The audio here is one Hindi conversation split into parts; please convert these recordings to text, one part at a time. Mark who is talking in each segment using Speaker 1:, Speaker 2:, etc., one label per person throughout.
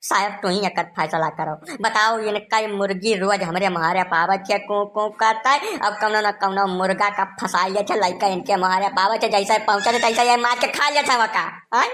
Speaker 1: साहब तू ही एक फैसला करो। बताओ इनका ये मुर्गी रोज हमरे मारे पावत है को करता है। अब कौनो न कौनो मुर्गा का फंसाई जाए लड़का इनके मारे पावत है, जैसे पहुंचे तैसे ये मार के खा लेता है वका। हाँ?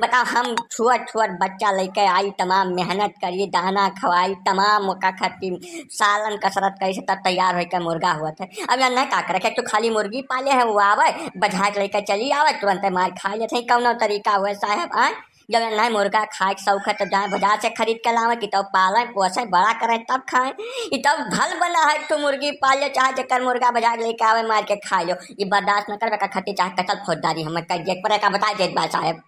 Speaker 1: बताओ हम छुअत छुअत बच्चा लेके आई, तमाम मेहनत करी, दाना खवाई, तमाम मौका खाती, सालन कसरत करी तब तैयार होकर मुर्गा हुआ था। अब यहाँ नहीं का करे तो खाली मुर्गी पाले है, वो आवे बजा के लेकर चली आवे, तुरंत मार खा लेते। कौनो तरीका हुआ साहब? हाँ, जब नहीं मुर्गा खाए के शौक है तो जाए बाजार से खरीद के लावे कि तब पाले पोसे बड़ा करे तब खाए। ये तब भल बना है तो मुर्गी पाल लो, चाहे जकर मुर्गा बाजार लेके आवे मार के खा लो। ये बर्दाश्त न करवे का खातिर चाहे कतल फौजदारी हम कर जे पड़े का बता दे बात साहब।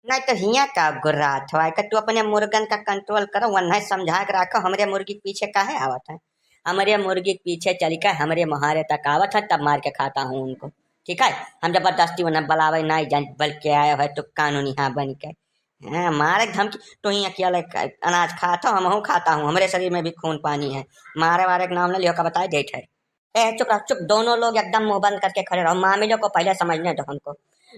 Speaker 1: नहीं तो हिया का गुर्रा थवा कि तू अपने मुर्गन का कंट्रोल करो, वरना समझा के रखो हमरे मुर्गी के पीछे काहे आवत है। हमारे मुर्गी के पीछे चली का हमरे महारे तक आवत है तब मार के खाता हूँ उनको। ठीक है, हम जबरदस्ती उन्हें बुलावे नहीं जान बल्कि आए है तो कानूनी हाँ बन के। हाँ, मारे धमकी तो ही अकेले अनाज खाता हूँ, हम खाता हूँ, हमारे शरीर में भी खून पानी है। मारे वारे के नाम ले लियो का बताए देत है। ए चुप रह चुप, दोनों लोग एकदम मुंह बंद करके खड़े रहो, मामलों को पहले समझने दो हमको।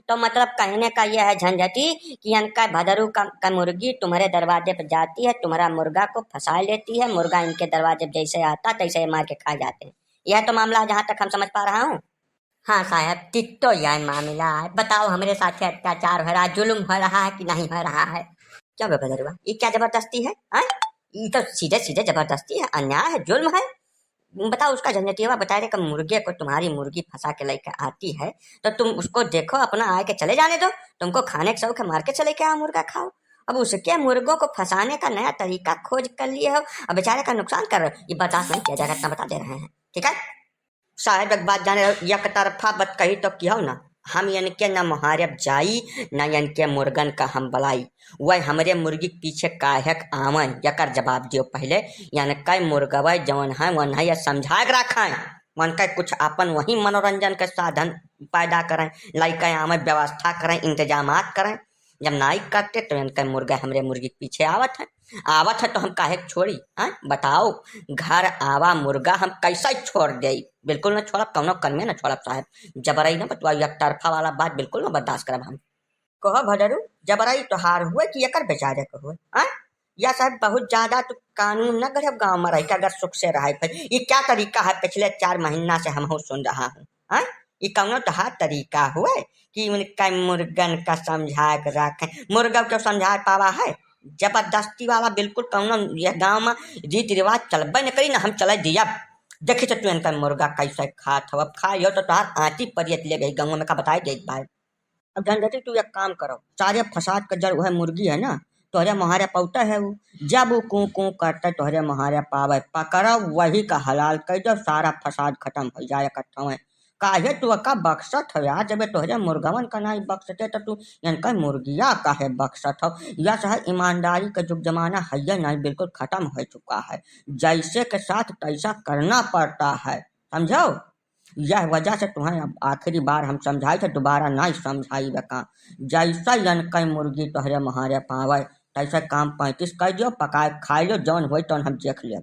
Speaker 1: तो मतलब कहने का यह है झंझटी कि इनका भदरू का मुर्गी तुम्हारे दरवाजे पर जाती है, तुम्हारा मुर्गा को फंसा लेती है, मुर्गा इनके दरवाजे पर जैसे आता तैसे मार के खा जाते हैं। यह तो मामला जहाँ तक हम समझ पा रहा हूँ। हाँ साहब, ठीक तो यह मामला है। बताओ हमारे साथ अत्याचार हो रहा है, जुल्म हो रहा है कि नहीं हो रहा है? क्या बदलवा, ये क्या जबरदस्ती है? हाँ, ये तो सीधे सीधे जबरदस्ती है, अन्याय है, जुल्म है। बताओ उसका झंझटिया बता दे कि मुर्गे को तुम्हारी मुर्गी फंसा के लेकर आती है तो तुम उसको देखो, अपना आए के चले जाने दो। तुमको खाने के शौक है, मार के चले के आओ मुर्गा खाओ। अब उसके मुर्गों को फंसाने का नया तरीका खोज कर लिए हो और बेचारे का नुकसान कर रहे हो, ये बर्दाश्त नहीं किया जाएगा, इतना बता दे रहे हैं। ठीक है साहब, एक बात जाने एक तरफा बात कही तो की हो ना, हम इनके न मुहारब जाई न इनके मुर्गन का हम बलाई। वह हमरे मुर्गी के पीछे काहेक आवन यकर जवाब दियो पहले। यानी कई मुर्गवा जवन है वन है या समझा के रखें, वन का कुछ अपन वही मनोरंजन के साधन पैदा करें, लाइक आमे व्यवस्था करें, इंतजाम करें। जब नाई करते तो इनका मुर्गा हमरे मुर्गी के पीछे आवत है तो हम काहे छोड़ी? हाँ बताओ, घर आवा मुर्गा हम कैसे छोड़ दे? बिल्कुल न छोड़ब, कौनो कर्मे न छोड़ब साहब। जबरई न बतवा, एक तरफा वाला बात बिल्कुल न बर्दाश्त करब हम। कहो भदरू, जबरई तोहार हुए कि एकर बेचारे को हुए? हाँ, या साहब बहुत ज्यादा तो कानून न गढ़ब गाँव में रह अगर सुख से रहे। फिर ये क्या तरीका है? पिछले 4 महीना से हम सुन रहा हूँ। हाँ, ये कौनो तोहार तरीका हुए कि उनका मुर्गन का समझा के रखे? मुर्गा को समझा पावा है? जबरदस्ती वाला बिल्कुल कौनो यह गाँव में रीति रिवाज चलबे न करी ना, हम चले दिया। देखी तो तू इनका मुर्गा कैसे खात हो, अब खाइयो तो तोहार आँटी परियत ले गई गाँव में का बताए दे भाई। अब झंझटी तू एक काम करो, सारे फसाद का जड़ वह मुर्गी है ना, तोहरे मुहारे पौता है वो। जब वो कू कू करता तोहरे मुहारे पावे, पकड़ो वही का हलाल कर दो, सारा फसाद खत्म हो जाए इकट्ठा में। काहे तू का बक्सत हो यार? जब तोहरे मुर्गवन का नहीं बक्सते तो तू इनका मुर्गिया काहे बक्सत हो? यह सह ईमानदारी का जुग जमाना है या नहीं, बिल्कुल खत्म हो चुका है। जैसे के साथ तैसा करना पड़ता है, समझो। यह वजह से तुम्हें अब आखिरी बार हम समझाई थे, दोबारा नहीं समझाई बका। जैसा यनकई मुर्गी तोहरे मुहारे पावे तैसे काम 35 कर दियो, पकाए खाई लो, जौन हो तो हम देख ले।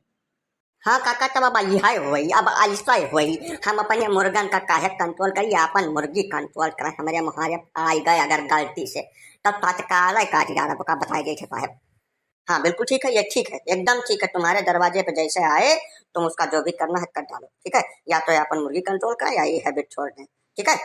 Speaker 1: हाँ काका, तब अब यही हुई, अब ऐसा ही हुई। हम अपने मुर्गन का काहे कंट्रोल करिए, अपन मुर्गी कंट्रोल करें। हमारे मुहारे आई गए अगर गलती से तब तत्काल काट डाला का बताई गई थे साहब। हाँ बिल्कुल ठीक है, ये ठीक है, एकदम ठीक है। तुम्हारे दरवाजे पे जैसे आए तुम उसका जो भी करना है कर डालो। ठीक है, या तो अपन मुर्गी कंट्रोल करें या ये हैबिट छोड़ दें। ठीक है।